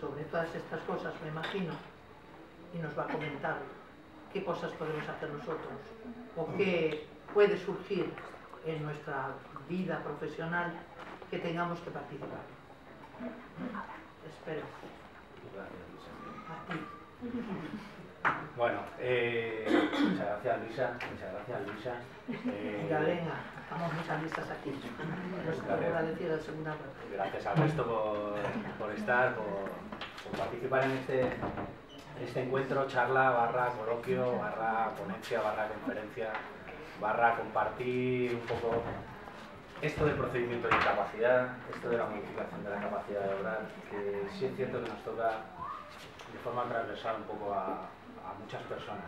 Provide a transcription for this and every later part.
sobre todas estas cosas, me imagino, y nos va a comentar qué cosas podemos hacer nosotros o qué puede surgir en nuestra vida profesional que tengamos que participar. Espero. A ti. Bueno, muchas gracias Luisa, Venga, estamos muchas listas aquí. Gracias al resto por estar, por participar en este encuentro, charla, barra coloquio, barra ponencia, barra conferencia, barra compartir un poco esto del procedimiento de incapacidad, esto de la modificación de la capacidad de obrar, que sí es cierto que nos toca de forma transversal un poco a muchas personas.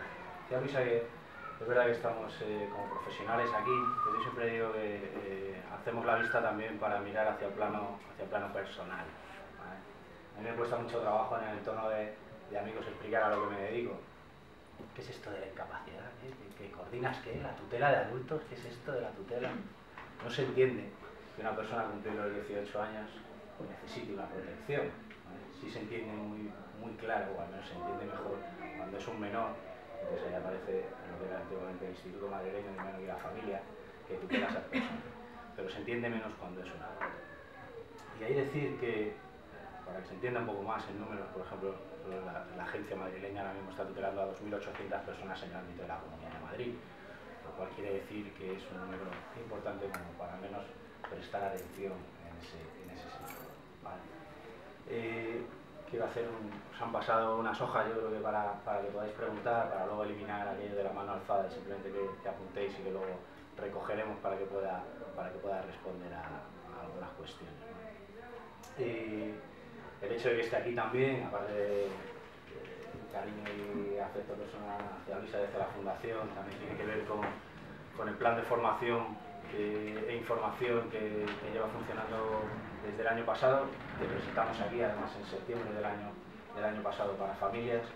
Ya Luisa, que es verdad que estamos como profesionales aquí, pero yo siempre digo que hacemos la vista también para mirar hacia el plano personal. ¿Vale? A mí me cuesta mucho trabajo en el entorno de amigos explicar a lo que me dedico. ¿Qué es esto de la incapacidad? ¿Qué coordinas qué? ¿La tutela de adultos? ¿Qué es esto de la tutela? No se entiende que una persona cumpliendo los 18 años necesite una protección. ¿Vale? Sí se entiende muy claro, o al menos se entiende mejor cuando es un menor. Entonces ahí aparece en lo que era antiguamente el Instituto Madrileño de Menor y la Familia, que tutela a esas personas. Pero se entiende menos cuando es un adulto. Y ahí decir que, para que se entienda un poco más en números, por ejemplo, la agencia madrileña ahora mismo está tutelando a 2.800 personas en el ámbito de la Comunidad de Madrid, lo cual quiere decir que es un número importante como para al menos prestar atención en ese sentido. ¿Vale? Quiero hacer os han pasado unas hojas, yo creo que para que podáis preguntar, para luego eliminar aquello de la mano alzada, simplemente que apuntéis y que luego recogeremos para que pueda responder a algunas cuestiones. ¿No? El hecho de que esté aquí también, aparte de cariño y afecto personal hacia Luisa desde la Fundación, también tiene que ver con el plan de formación e información que lleva funcionando desde el año pasado, que presentamos aquí además en septiembre del año pasado para familias,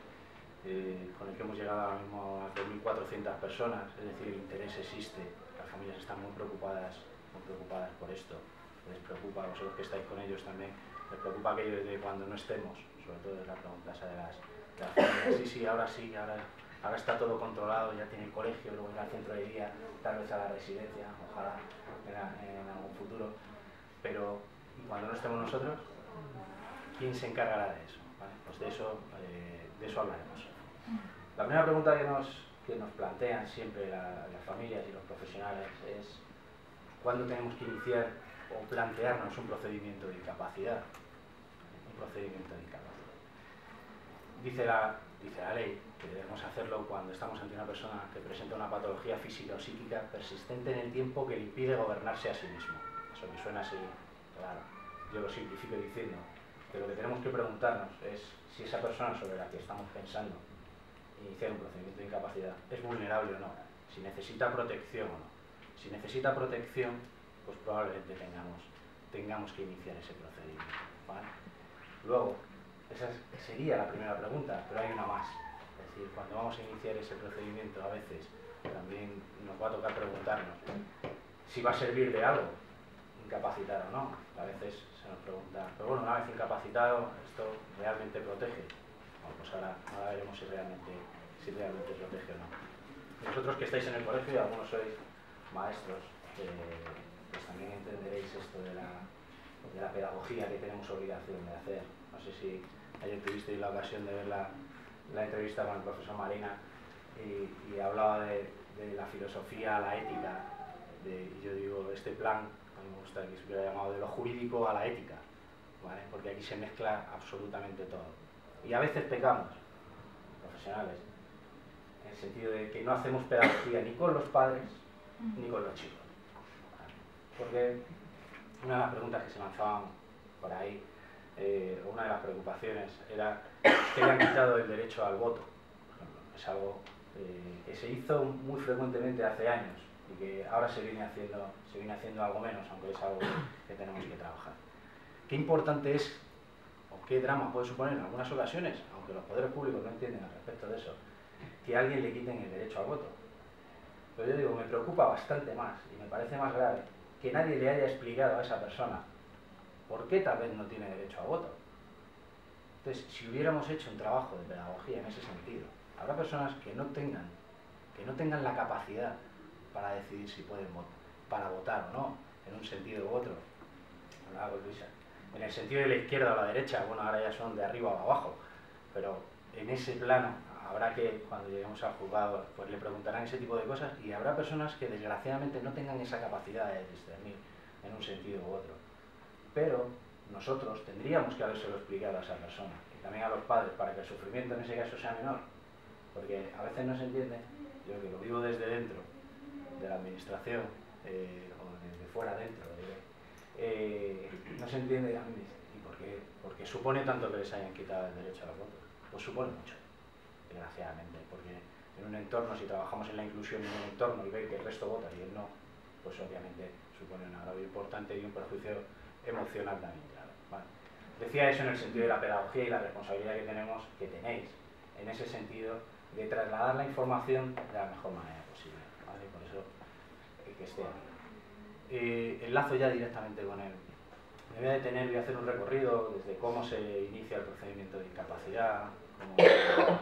con el que hemos llegado ahora mismo a 2.400 personas, es decir, el interés existe, las familias están muy preocupadas por esto, les preocupa, vosotros que estáis con ellos también, les preocupa aquello de cuando no estemos, sobre todo es la pregunta esa de las familias, sí, ahora está todo controlado, ya tiene el colegio, luego irá al centro de día, tal vez a la residencia, ojalá en algún futuro, pero ¿y cuando no estemos nosotros? ¿Quién se encargará de eso? ¿Vale? Pues de eso hablaremos. La primera pregunta que nos plantean siempre las familias y los profesionales es ¿cuándo tenemos que iniciar o plantearnos un procedimiento de incapacidad? Dice la ley que debemos hacerlo cuando estamos ante una persona que presenta una patología física o psíquica persistente en el tiempo que le impide gobernarse a sí mismo. Eso que suena así, claro, yo lo simplifico diciendo, pero lo que tenemos que preguntarnos es si esa persona sobre la que estamos pensando iniciar un procedimiento de incapacidad es vulnerable o no, si necesita protección o no. Si necesita protección, pues probablemente tengamos que iniciar ese procedimiento. ¿Vale? Luego, esa sería la primera pregunta, pero hay una más. Es decir, cuando vamos a iniciar ese procedimiento, a veces también nos va a tocar preguntarnos si va a servir de algo incapacitar o no. A veces se nos pregunta, pero bueno, una vez incapacitado, ¿esto realmente protege? Bueno, pues ahora veremos si realmente protege o no. Vosotros que estáis en el colegio y algunos sois maestros, pues también entenderéis esto de la pedagogía que tenemos obligación de hacer. No sé si ayer tuvisteis la ocasión de ver la entrevista con el profesor Marina y hablaba de la filosofía a la ética, y yo digo, este plan, a mí me gusta que se hubiera llamado de lo jurídico a la ética, ¿vale? Porque aquí se mezcla absolutamente todo. Y a veces pecamos, profesionales, en el sentido de que no hacemos pedagogía ni con los padres ni con los chicos. ¿Vale? Porque una de las preguntas que se lanzaban por ahí, una de las preocupaciones era que le han quitado el derecho al voto. Por ejemplo, es algo que se hizo muy frecuentemente hace años y que ahora se viene haciendo algo menos, aunque es algo que tenemos que trabajar. Qué importante es, o qué drama puede suponer en algunas ocasiones, aunque los poderes públicos no entienden al respecto de eso, que a alguien le quiten el derecho al voto. Pero yo digo, me preocupa bastante más y me parece más grave que nadie le haya explicado a esa persona por qué tal vez no tiene derecho a voto. Entonces, si hubiéramos hecho un trabajo de pedagogía en ese sentido, habrá personas que no tengan la capacidad para decidir si pueden para votar o no, en un sentido u otro. En el sentido de la izquierda o la derecha, bueno, ahora ya son de arriba o abajo, pero en ese plano habrá que, cuando lleguemos al juzgado, pues le preguntarán ese tipo de cosas, y habrá personas que desgraciadamente no tengan esa capacidad de discernir en un sentido u otro. Pero nosotros tendríamos que habérselo explicado a esa persona, y también a los padres, para que el sufrimiento en ese caso sea menor, porque a veces no se entiende, yo que lo vivo desde dentro de la administración, o desde fuera dentro, no se entiende, ¿y por qué? Porque supone tanto que les hayan quitado el derecho a los votos. Pues supone mucho, desgraciadamente, porque en un entorno, si trabajamos en la inclusión en un entorno y ve que el resto vota y él no, pues obviamente supone un agravio importante y un perjuicio emocional también, claro. Vale. Decía eso en el sentido de la pedagogía y la responsabilidad que tenéis en ese sentido de trasladar la información de la mejor manera posible, ¿vale? Por eso que esté aquí. Enlazo ya directamente con él. Me voy a detener, voy a hacer un recorrido desde cómo se inicia el procedimiento de incapacidad,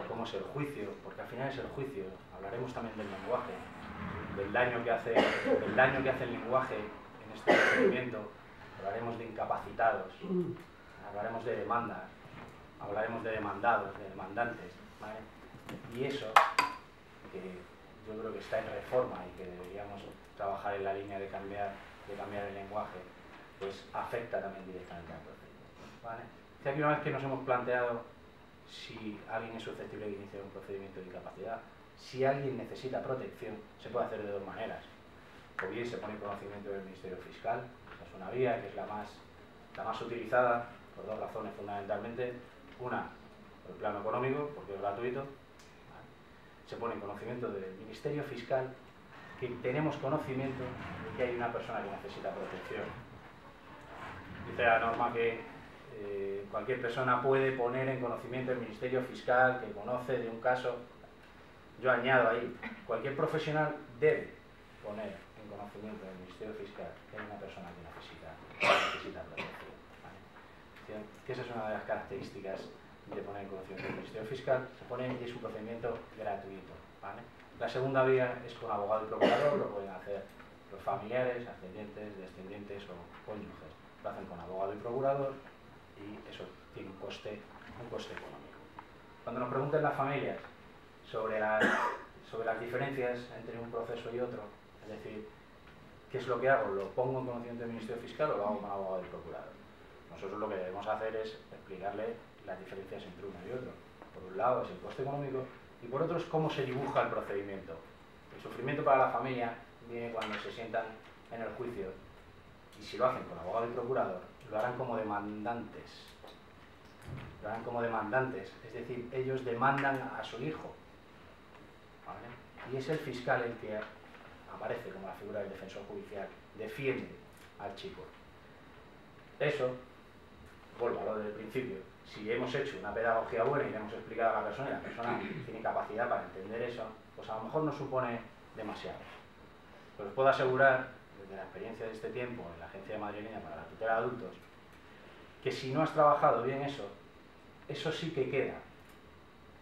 cómo es el juicio, porque al final es el juicio. Hablaremos también del lenguaje, del daño que hace el lenguaje en este procedimiento. Hablaremos de incapacitados, hablaremos de demandas, hablaremos de demandados, de demandantes, ¿vale? Y eso, que yo creo que está en reforma y que deberíamos trabajar en la línea de cambiar el lenguaje, pues afecta también directamente al procedimiento, ¿vale? Si aquí una vez que nos hemos planteado si alguien es susceptible de iniciar un procedimiento de incapacidad, si alguien necesita protección, se puede hacer de dos maneras. O bien se pone en conocimiento del Ministerio Fiscal, esa es una vía que es la más utilizada por dos razones fundamentalmente. Una, por el plano económico, porque es gratuito. Se pone en conocimiento del Ministerio Fiscal que tenemos conocimiento de que hay una persona que necesita protección. Dice la norma que cualquier persona puede poner en conocimiento del Ministerio Fiscal que conoce de un caso. Yo añado ahí, cualquier profesional debe poner en conocimiento del Ministerio Fiscal que hay una persona que necesita protección, ¿vale? Que esa es una de las características de poner en conocimiento del Ministerio Fiscal. Se pone y es un procedimiento gratuito, ¿vale? La segunda vía es con abogado y procurador, lo pueden hacer los familiares, ascendientes, descendientes o cónyuges. Lo hacen con abogado y procurador y eso tiene un coste económico. Cuando nos pregunten las familias sobre las diferencias entre un proceso y otro, es decir, ¿qué es lo que hago? ¿Lo pongo en conocimiento del Ministerio Fiscal o lo hago con abogado y procurador? Nosotros lo que debemos hacer es explicarle las diferencias entre uno y otro. Por un lado es el coste económico y por otro es cómo se dibuja el procedimiento. El sufrimiento para la familia viene cuando se sientan en el juicio, y si lo hacen con abogado y procurador, lo harán como demandantes. Lo harán como demandantes, es decir, ellos demandan a su hijo, ¿vale? Y es el fiscal el que aparece como la figura del defensor judicial, defiende al chico. Eso, vuelvo a lo del principio, si hemos hecho una pedagogía buena y le hemos explicado a la persona y la persona tiene capacidad para entender eso, pues a lo mejor no supone demasiado. Pero os puedo asegurar, desde la experiencia de este tiempo en la Agencia Madrileña para la Tutela de Adultos, que si no has trabajado bien eso sí que queda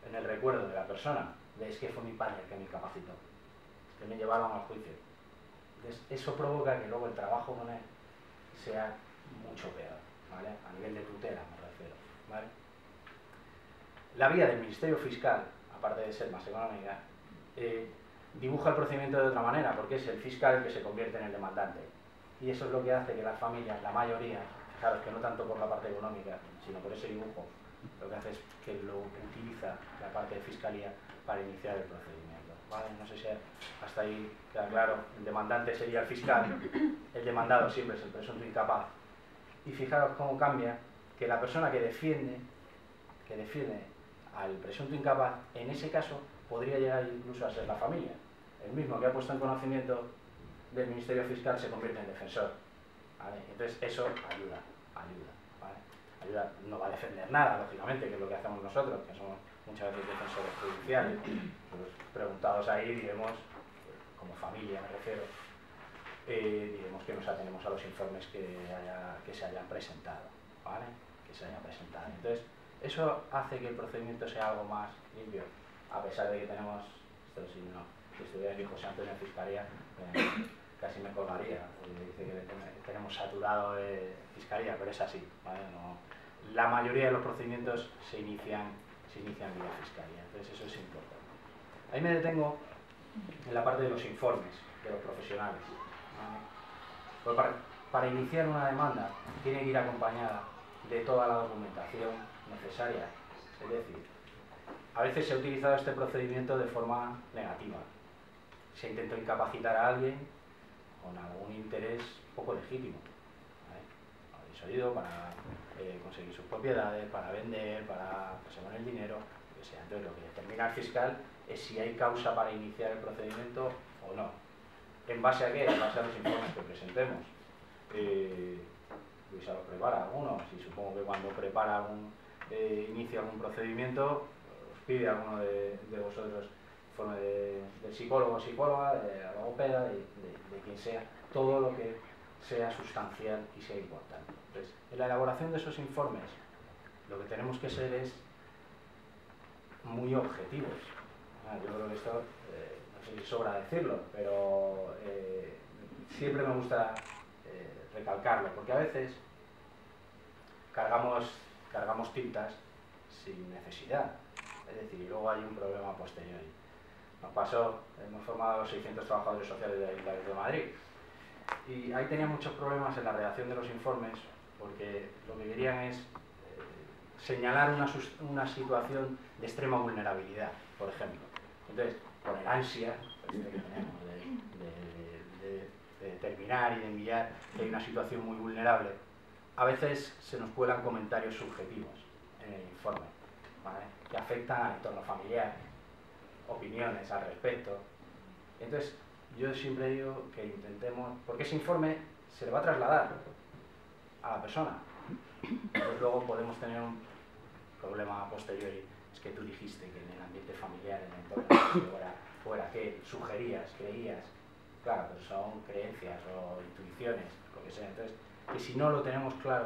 en el recuerdo de la persona, de es que fue mi padre el que me incapacitó, que me llevaron al juicio. Entonces, eso provoca que luego el trabajo con él sea mucho peor, ¿vale? A nivel de tutela me refiero, ¿vale? La vía del Ministerio Fiscal, aparte de ser más económica, dibuja el procedimiento de otra manera, porque es el fiscal el que se convierte en el demandante. Y eso es lo que hace que las familias, la mayoría, fijaros que no tanto por la parte económica, sino por ese dibujo, lo que hace es que lo utiliza la parte de fiscalía para iniciar el procedimiento, ¿vale? No sé si hasta ahí queda claro. El demandante sería el fiscal, el demandado siempre es el presunto incapaz. Y fijaros cómo cambia, que la persona que defiende al presunto incapaz, en ese caso podría llegar incluso a ser la familia. El mismo que ha puesto en conocimiento del Ministerio Fiscal se convierte en defensor, ¿vale? Entonces eso ayuda, ¿vale? Ayuda, no va a defender nada, lógicamente, que es lo que hacemos nosotros, que somos muchas veces defensores judiciales. Pues preguntados ahí diremos, como familia me refiero, diremos que nos atenemos a los informes que se hayan presentado, ¿vale? Que se hayan presentado. Entonces, ¿Eso hace que el procedimiento sea algo más limpio? A pesar de que tenemos, esto si no, si estuviera aquí José Antonio en Fiscalía, casi me colgaría, porque dice que tenemos saturado de Fiscalía, pero es así, ¿vale? No, la mayoría de los procedimientos se inician vía Fiscalía, entonces eso es importante. Ahí me detengo en la parte de los informes de los profesionales, ¿vale? Pues para iniciar una demanda tiene que ir acompañada de toda la documentación necesaria. Es decir, a veces se ha utilizado este procedimiento de forma negativa. Se intentó incapacitar a alguien con algún interés poco legítimo. ¿Vale? Lo habéis oído, para conseguir sus propiedades, para vender, para que se gane el dinero, lo que sea. Entonces lo que determina el fiscal es si hay causa para iniciar el procedimiento o no. ¿En base a qué? En base a los informes que presentemos. Luisa los prepara algunos, y supongo que cuando prepara inicia algún procedimiento, os pide a alguno de vosotros informe del psicólogo o psicóloga, de la logopeda, de quien sea, todo lo que sea sustancial y sea importante. Entonces, en la elaboración de esos informes, lo que tenemos que ser es muy objetivos. Yo creo que esto, no sé si sobra decirlo, pero siempre me gusta recalcarlo, porque a veces cargamos tintas sin necesidad, es decir, y luego hay un problema posterior. Nos pasó, hemos formado a los 600 trabajadores sociales del Ayuntamiento de Madrid, y ahí tenía muchos problemas en la redacción de los informes, porque lo que querían es señalar una situación de extrema vulnerabilidad, por ejemplo. Entonces, con el ansia que tenemos de determinar y de enviar que hay una situación muy vulnerable, a veces se nos cuelan comentarios subjetivos en el informe, ¿vale? Que afectan al entorno familiar, opiniones al respecto. Entonces, yo siempre digo que intentemos, porque ese informe se le va a trasladar a la persona. Entonces luego podemos tener un problema a posteriori. Es que tú dijiste que en el ambiente familiar, en el entorno fuera que sugerías, creías. Claro, pero son creencias o intuiciones, lo que sea. Entonces, que si no lo tenemos claro,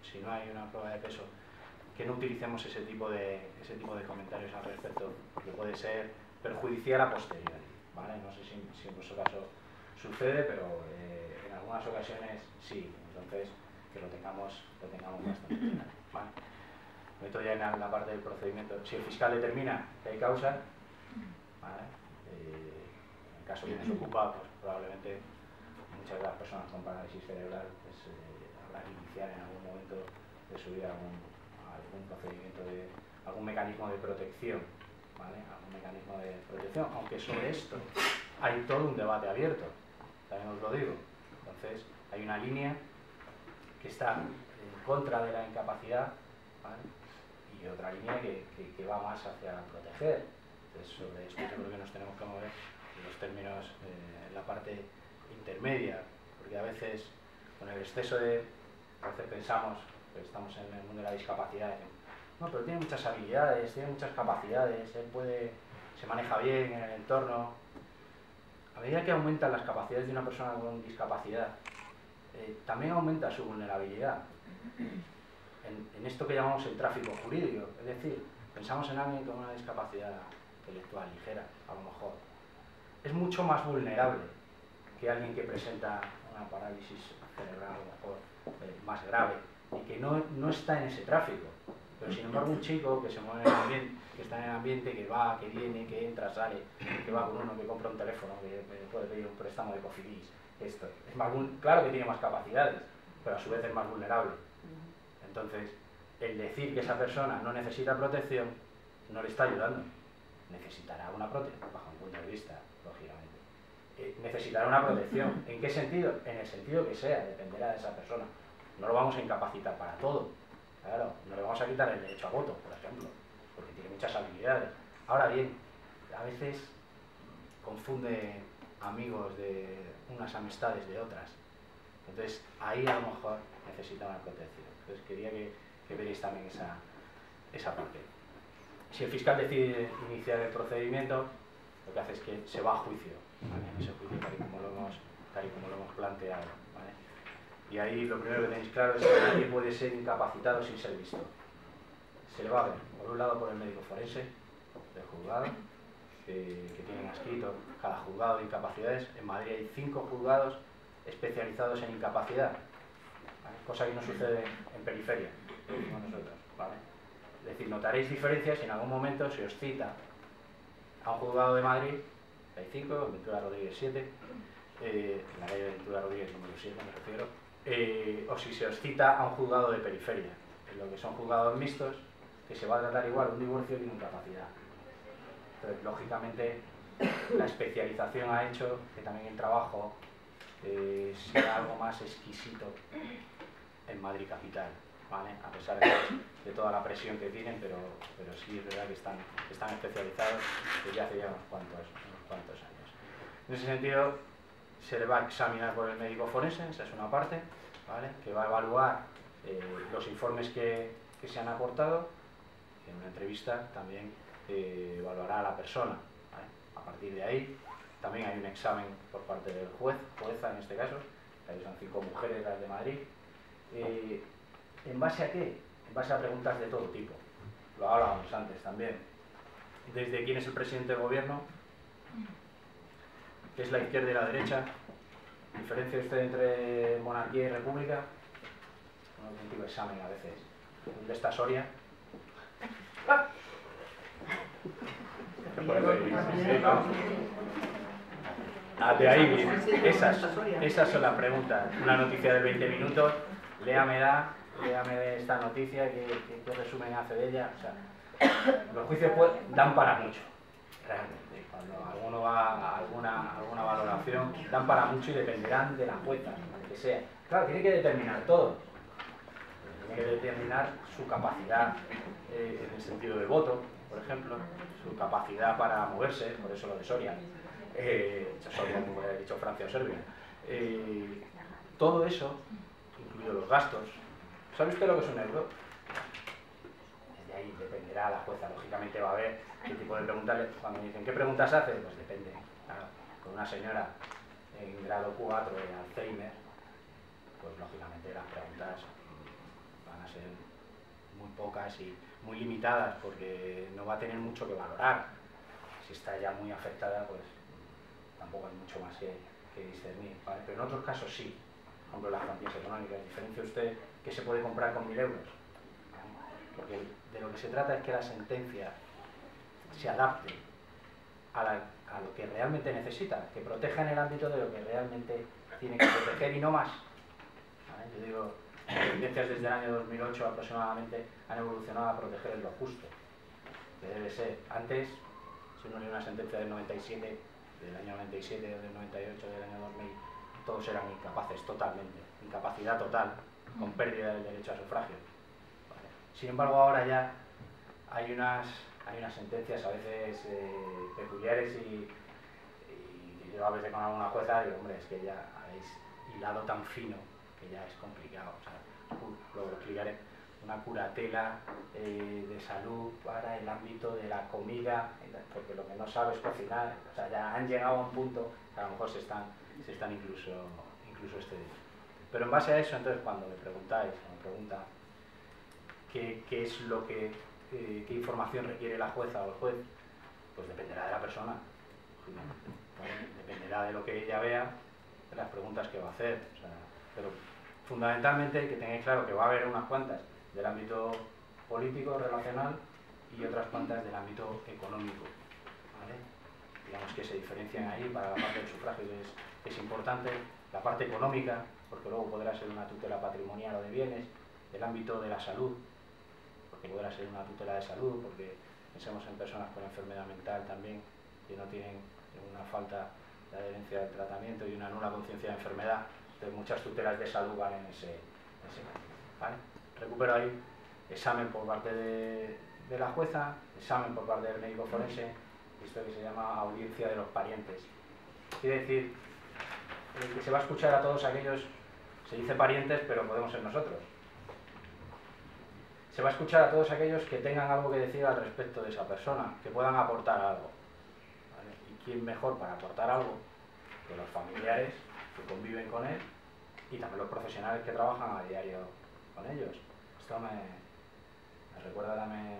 si no hay una prueba de peso, que no utilicemos ese tipo de comentarios al respecto, que puede ser perjudicial a posteriori, ¿vale? No sé si en vuestro caso sucede, pero en algunas ocasiones sí. Entonces, que lo tengamos bastante claro, ¿vale? Me meto ya en la parte del procedimiento. Si el fiscal determina que hay causa, ¿vale? En el caso que nos ocupa, pues probablemente muchas de las personas con parálisis cerebral pues, habrá que iniciar en algún momento de su vida algún procedimiento, algún mecanismo de protección, ¿vale? Algún mecanismo de protección, aunque sobre esto hay todo un debate abierto, también os lo digo. Entonces, hay una línea que está en contra de la incapacidad, ¿vale? Y otra línea que va más hacia proteger. Entonces, sobre esto yo creo que nos tenemos que mover en los términos, en la parte intermedia, porque a veces con el exceso a veces pensamos que estamos en el mundo de la discapacidad, no, pero tiene muchas habilidades, tiene muchas capacidades, se maneja bien en el entorno. A medida que aumentan las capacidades de una persona con discapacidad, también aumenta su vulnerabilidad en esto que llamamos el tráfico jurídico. Es decir, pensamos en alguien con una discapacidad intelectual ligera, a lo mejor. Es mucho más vulnerable que alguien que presenta una parálisis cerebral, a lo mejor más grave, y que no está en ese tráfico. Pero sin embargo un chico que se mueve en el ambiente, que está en el ambiente, que va, que viene, que entra, sale, que va con uno que compra un teléfono, que puede pedir un préstamo de Cofidis, esto, claro que tiene más capacidades, pero a su vez es más vulnerable. Entonces, el decir que esa persona no necesita protección no le está ayudando. Necesitará una protección, bajo mi punto de vista, lógicamente. Necesitará una protección. ¿En qué sentido? En el sentido que sea, dependerá de esa persona. No lo vamos a incapacitar para todo. Claro, no le vamos a quitar el derecho a voto, por ejemplo, porque tiene muchas habilidades. Ahora bien, a veces confunde amigos de unas amistades de otras. Entonces, ahí a lo mejor necesita una protección. Entonces, quería que veáis también esa parte. Si el fiscal decide iniciar el procedimiento, lo que hace es que se va a juicio, ¿vale? Ese juicio tal y como lo hemos planteado, ¿vale? Y ahí lo primero que tenéis claro es que nadie puede ser incapacitado sin ser visto. se le va a ver, por un lado, por el médico forense del juzgado, que tienen adscrito cada juzgado de incapacidades. En Madrid hay 5 juzgados especializados en incapacidad, ¿vale? Cosa que no sucede en periferia, como nosotros, ¿vale? Es decir, notaréis diferencias si en algún momento se os cita a un juzgado de Madrid, hay 5, Ventura Rodríguez 7, la calle de Ventura Rodríguez número 7 me refiero, o si se os cita a un juzgado de periferia, en lo que son juzgados mixtos, que se va a tratar igual un divorcio que una incapacidad. Entonces, lógicamente, la especialización ha hecho que también el trabajo sea algo más exquisito en Madrid capital, ¿vale? A pesar de toda la presión que tienen, pero sí es verdad que están especializados desde hace ya unos cuantos años. En ese sentido, se le va a examinar por el médico forense, esa es una parte, ¿vale? Que va a evaluar los informes que se han aportado. En una entrevista también evaluará a la persona, ¿vale? A partir de ahí también hay un examen por parte del jueza en este caso, que son 5 mujeres las de Madrid. ¿En base a qué? En base a preguntas de todo tipo. Lo hablábamos antes también. Desde quién es el presidente del gobierno, qué es la izquierda y la derecha, diferencia usted entre monarquía y república, un auténtico examen a veces. ¿Dónde está Soria? De ahí viene. Esas son las preguntas. Una noticia de 20 minutos, léame esta noticia, ¿qué resumen hace de ella? O sea, los juicios dan para mucho, realmente. Cuando alguno va a alguna valoración, dan para mucho y dependerán de la jueza, que sea. Claro, tiene que determinar todo. Tiene que determinar su capacidad en el sentido de voto, por ejemplo, su capacidad para moverse, por eso lo de Soria, Soria, como he dicho, Francia o Serbia. Todo eso, incluido los gastos. ¿Sabe usted lo que es un euro? Desde ahí dependerá la jueza, lógicamente va a ver qué tipo de preguntas, cuando me dicen ¿qué preguntas hace? Pues depende. Claro, con una señora en grado 4 de Alzheimer, pues lógicamente las preguntas van a ser muy pocas y muy limitadas, porque no va a tener mucho que valorar. Si está ya muy afectada, pues tampoco hay mucho más que discernir, ¿vale? Pero en otros casos sí. Por ejemplo, las cuantías económicas. ¿Diferencia usted qué se puede comprar con 1000 euros? Porque de lo que se trata es que la sentencia se adapte a lo que realmente necesita, que proteja en el ámbito de lo que realmente tiene que proteger y no más. ¿Vale? Yo digo, las sentencias desde el año 2008 aproximadamente han evolucionado a proteger en lo justo, que debe ser. Antes, si uno lee una sentencia del 97, del año 97, del 98, del año 2000, todos eran incapaces totalmente, incapacidad total, con pérdida del derecho a sufragio. ¿Vale? Sin embargo, ahora ya hay unas sentencias a veces peculiares y yo a veces con alguna jueza digo, hombre, es que ya habéis hilado tan fino que ya es complicado. O sea, luego lo explicaré. Una curatela de salud para el ámbito de la comida, porque lo que no sabes cocinar, o sea, ya han llegado a un punto que a lo mejor se están incluso excediendo. Pero en base a eso, entonces, cuando me preguntan qué es lo que, qué información requiere la jueza o el juez, pues dependerá de la persona, dependerá de lo que ella vea, de las preguntas que va a hacer. O sea, pero fundamentalmente que tengáis claro que va a haber unas cuantas del ámbito político, relacional, y otras cuantas del ámbito económico, ¿vale? Digamos que se diferencian ahí para la parte del sufragio, que es importante, la parte económica, porque luego podrá ser una tutela patrimonial o de bienes, el ámbito de la salud, porque podrá ser una tutela de salud, porque pensemos en personas con enfermedad mental también, que no tienen una falta de adherencia al tratamiento y una nula conciencia de enfermedad. Entonces muchas tutelas de salud van en ese camino, ¿vale? Recupero ahí examen por parte de la jueza, examen por parte del médico forense, esto que se llama audiencia de los parientes. Quiere decir que se va a escuchar a todos aquellos, se dice parientes, pero podemos ser nosotros. Se va a escuchar a todos aquellos que tengan algo que decir al respecto de esa persona, que puedan aportar algo, ¿vale? ¿Y quién mejor para aportar algo que los familiares que conviven con él y también los profesionales que trabajan a diario con ellos? Esto me Recuérdame